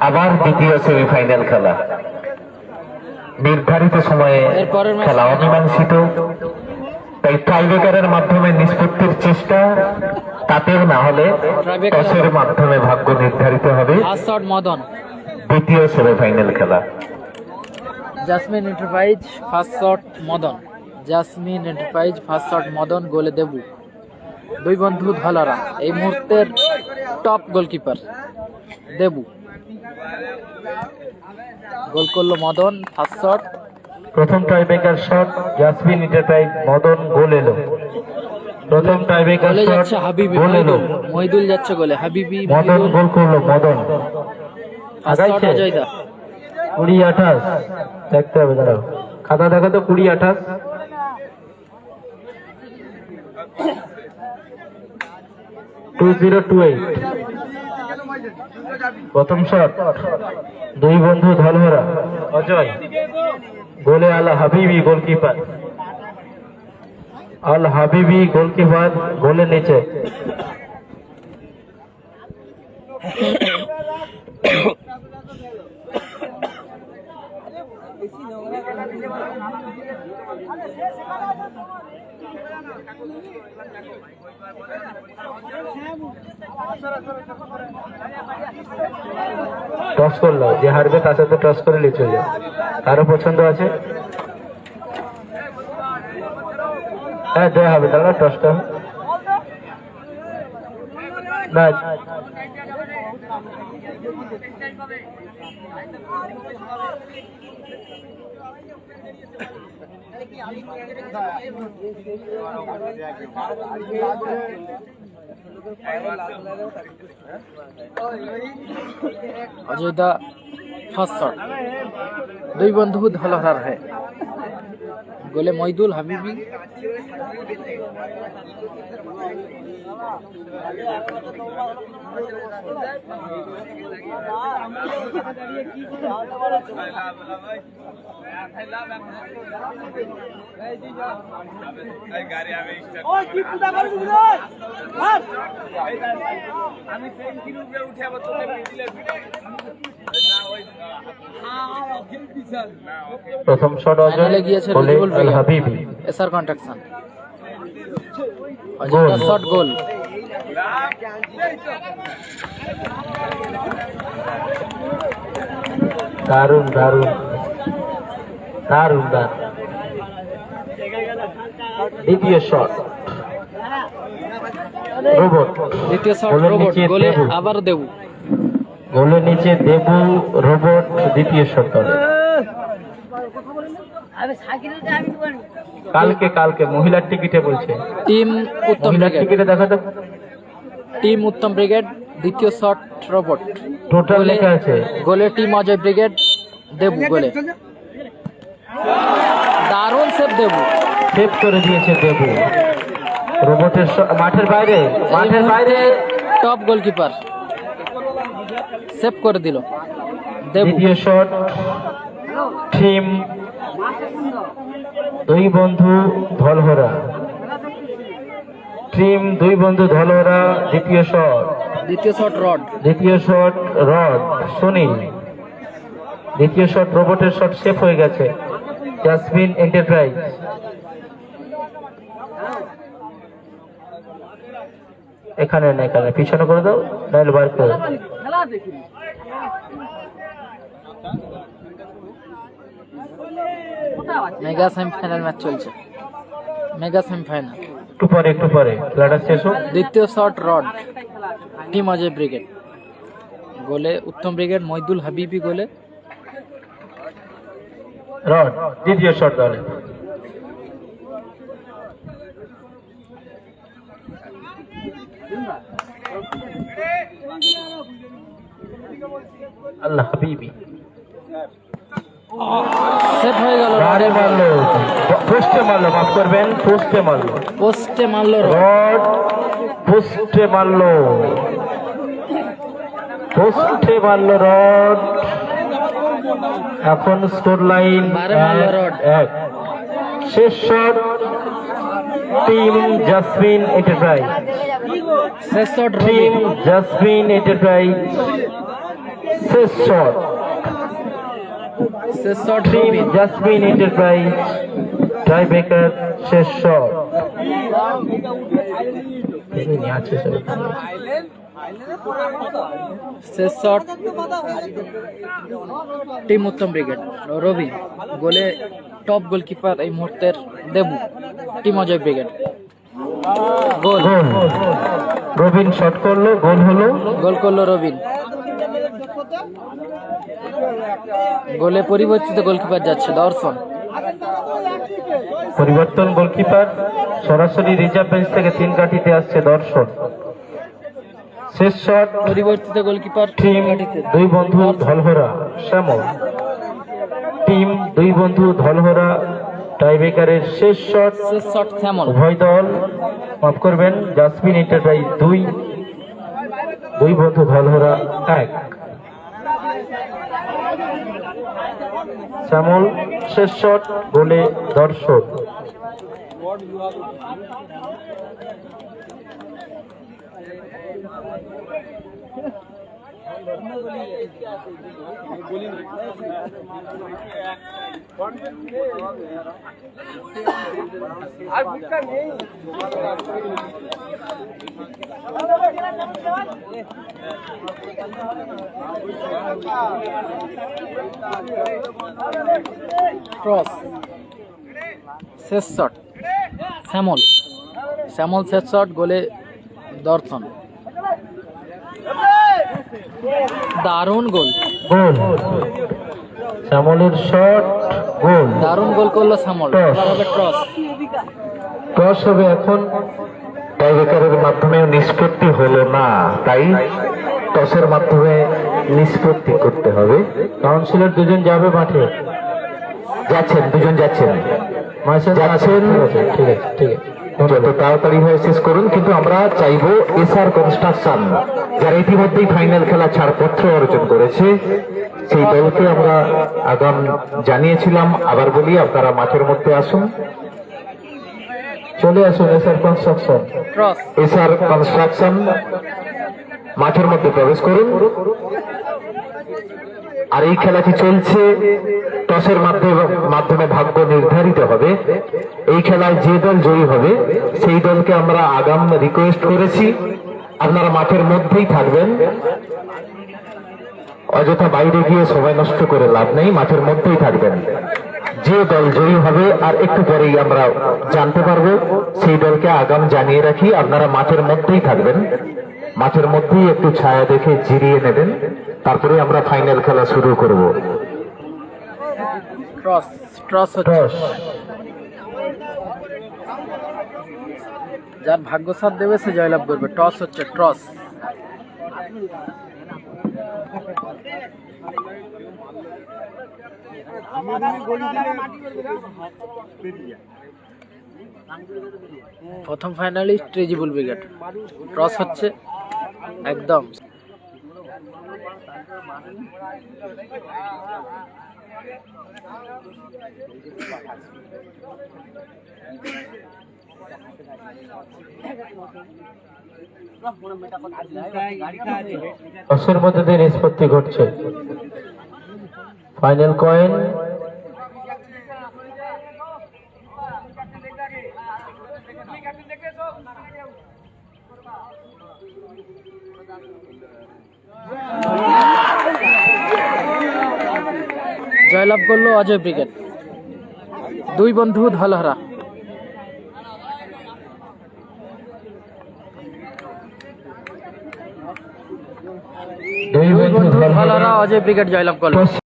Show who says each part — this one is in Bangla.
Speaker 1: আবার দ্বিতীয় সেমিফাইনাল খেলা, নির্ধারিত সময়ে খেলা অমীমাংসিত, তাই টাইব্রেকারের মাধ্যমে নিষ্পত্তির চেষ্টা, তাতেও না হলে টসের মাধ্যমে ভাগ্য নির্ধারিত হবে।
Speaker 2: মদন
Speaker 1: দ্বিতীয় সেমিফাইনাল খেলা,
Speaker 2: jasmine enterprise first shot Madan, jasmine enterprise first shot Madan, গোলে দেবু। দুই বন্ধু ধলারা এই মুহূর্তের টপ গোলকিপার দেবু, গোল করলো মদন, ফার্স্ট শট।
Speaker 1: প্রথম tiebreaker shot Jasmine enterprise, Madan goal এলো। প্রথম টাইব্রেকার
Speaker 2: গোলে
Speaker 1: শট
Speaker 2: যাচ্ছে হাবিবি,
Speaker 1: গোল এলো,
Speaker 2: মহিদুল যাচ্ছে গোলে, হাবিবি
Speaker 1: মদন গোল করলো। মদন আগাইছে
Speaker 2: অজয়দা
Speaker 1: 20-28 দেখতে হবে, দাঁড়াও খাতা দেখো তো, 20-28 2028। প্রথম শট দুই বন্ধু ধলহরা, অজয় গোলে আল হাবিবি গোলকিপার, আল হাবিবি গোলকিপার গোলে নিচে। টস করলো, যে হারবে তার সাথে টস করে নিয়ে চলে, কারো পছন্দ আছে? হ্যাঁ দেওয়া হবে, দাঁড়া টসটা না।
Speaker 2: অজয়দা ফার্স্ট শট, দুই বন্ধু ধলহরার है, গোলে মহিদুল হাবিবি।
Speaker 1: প্রথম শট অজয়
Speaker 2: গিয়েছে
Speaker 1: গোলে আল হাবিবি,
Speaker 2: এসআর কন্ট্রাকশন, অজয়দা শট গোল।
Speaker 1: দারুণ দারুণ দারুণ দারুণ। দ্বিতীয় শট রোবট,
Speaker 2: দ্বিতীয় শট
Speaker 1: গোলের
Speaker 2: রোবট,
Speaker 1: নিচে
Speaker 2: গোলে
Speaker 1: দেবু,
Speaker 2: আবার দেবু,
Speaker 1: গোলের নিচে দেবু রোবট দ্বিতীয় শট করে। কালকে কালকে মহিলার টিকিটে বলছে,
Speaker 2: টিম উত্তম
Speaker 1: মহিলার
Speaker 2: ব্রিগেড,
Speaker 1: টিকিটে দেখা তো,
Speaker 2: টিম উত্তম ব্রিগেড, দ্বিতীয় শট রোবট,
Speaker 1: টোটাল লেখা আছে।
Speaker 2: গোলে টিম অজয় ব্রিগেড, দেবু গোলে, দারুণ সেভ দেবু,
Speaker 1: সেভ করে দিয়েছে দেবু। রোবটের মাঠের বাইরে, মাঠের বাইরে
Speaker 2: টপ গোলকিপার সেভ করে দিল দেবু।
Speaker 1: দ্বিতীয় শট টিম দুই বন্ধু ধলহরা, টিম দুই বন্ধু ধলহরা। দ্বিতীয় শট,
Speaker 2: দ্বিতীয় শট রড,
Speaker 1: দ্বিতীয় শট রড সুনীল, দ্বিতীয় শট রোবটের শট সেভ হয়ে গেছে জাসমিন এন্টারপ্রাইজ। এখানে না, এখানে পিছনে করে দাও, নাইলে বার করে দাও।
Speaker 2: মেগা সেমিফাইনাল ম্যাচ চলছে, মেগা সেমিফাইনাল।
Speaker 1: একটু পরে খেলাটা শেষ হোক।
Speaker 2: দ্বিতীয় shot rod, team Ajay brigade, গোলে উত্তম ব্রিগেড, মহিদুল হাবিবি গোলে,
Speaker 1: রড দ্বিতীয় শট দলে। আল্লাহ হাবিবি
Speaker 2: সেভ হয়ে গেল,
Speaker 1: রাডে মারলো, পোস্টে মারলো, মাফ করবেন, পোস্টে মারলো,
Speaker 2: পোস্টে মারলো
Speaker 1: রড, পোস্টে মারলো, পোস্টে মারলো রড। এখন স্কোর লাইন 1-1। শেষ শট টিম জাসমিন এন্টারপ্রাইজ।
Speaker 2: শেষ shot
Speaker 1: team
Speaker 2: Robin.
Speaker 1: Jasmine Enterprise শেষ শট।
Speaker 2: শেষ shot
Speaker 1: team
Speaker 2: Robin.
Speaker 1: Jasmine Enterprise tie breaker শেষ শট।
Speaker 2: শেষ shot team Uttam brigade Robi. গোলে টপ গোলকিপার এই মুহূর্তের Debu, team Ajay brigade. Goal
Speaker 1: goal, Robin shot করলো, গোল হলো।
Speaker 2: গোল করলো রবিন। গোলে পরিবর্তিত গোলকিপার যাচ্ছে দর্শন।
Speaker 1: পরিবর্তন গোলকিপার, সরাসরি রিজার্ভ বেঞ্চ থেকে 3 কাঠিতে আসছে দর্শন। শেষ শট
Speaker 2: পরিবর্তিত গোলকিপার
Speaker 1: টিম দুই বন্ধু ধলহরা শ্যামল। টিম দুই বন্ধু ধলহরা টাইব্রেকারের শেষ শট।
Speaker 2: শেষ শট শ্যামল।
Speaker 1: উভয় দল মাফ করবেন, জাসমিন এন্টারপ্রাইজ 2, দুই বন্ধু ধলহরা 1। শ্যামল শেষ শট, গোলে দর্শক।
Speaker 2: ক্রস। শেষ শট শ্যামল। শ্যামল শেষ শট, গোলে দর্শন। দারুণ গোল।
Speaker 1: গোল, শ্যামলের শট, গোল।
Speaker 2: দারুণ গোল করলো শ্যামল।
Speaker 1: Toss.
Speaker 2: এবার হবে টস।
Speaker 1: টস হবে এখন। টাইব্রেকারের মাধ্যমে নিষ্পত্তি হলো না, তাই টসের মাধ্যমে নিষ্পত্তি করতে হবে। কাউন্সিলর দুজন যাবে মাঠে, যাচ্ছেন, দুজন যাচ্ছেন, যাচ্ছেন। ঠিক আছে, ঠিক আছে, যত তাড়াতাড়ি হয়ে শেষ করুন। কিন্তু আমরা চাইবো এসআর কনস্ট্রাকশন, যারা ইতিমধ্যেই ফাইনাল খেলা ছাড়পত্র অর্জন করেছে, সেই দলকে আমরা আগাম জানিয়েছিলাম। আবার বলি, আপনারা মাঠের মধ্যে আসুন, চলে আসুন। SR construction,
Speaker 2: cross.
Speaker 1: SR construction মাঠের মধ্যে প্রবেশ করুন। আর এই খেলাটি চলছে, টসের মাধ্যমে ভাগ্য নির্ধারিত হবে। এই খেলায় যে দল জয়ী হবে সেই দলকে আমরা আগাম রিকোয়েস্ট করেছি, আপনারা মাঠের মধ্যেই থাকবেন, অযথা বাইরে গিয়ে সময় নষ্ট করে লাভ নেই, মাঠের মধ্যেই থাকবেন। যে দল জয়ী হবে আর একটু পরেই আমরা জানতে পারবো, সেই দলকে আগাম জানিয়ে রাখি, আপনারা মাঠের মধ্যেই থাকবেন, মাঠের মধ্যেই একটু ছায়া দেখে জিরিয়ে নেবেন, তারপরে আমরা ফাইনাল খেলা শুরু করব।
Speaker 2: ক্রস। টস হচ্ছে।
Speaker 1: টস,
Speaker 2: যার ভাগ্য সাথ দেবে সে জয়লাভ করবে। টস হচ্ছে, টস। প্রথম ফাইনালিস্ট ট্রেজিবুল ব্রিগেড। টস হচ্ছে একদম।
Speaker 1: টসের মধ্যে দিয়ে নিষ্পত্তি ঘটছে। ফাইনাল কয়েন,
Speaker 2: জয়লাভ করলো অজয় ব্রিগেড, দুই বন্ধু ধলহরা।
Speaker 1: দুই বন্ধু
Speaker 2: ধলহরা অজয় ব্রিগেড জয়লাভ করলো।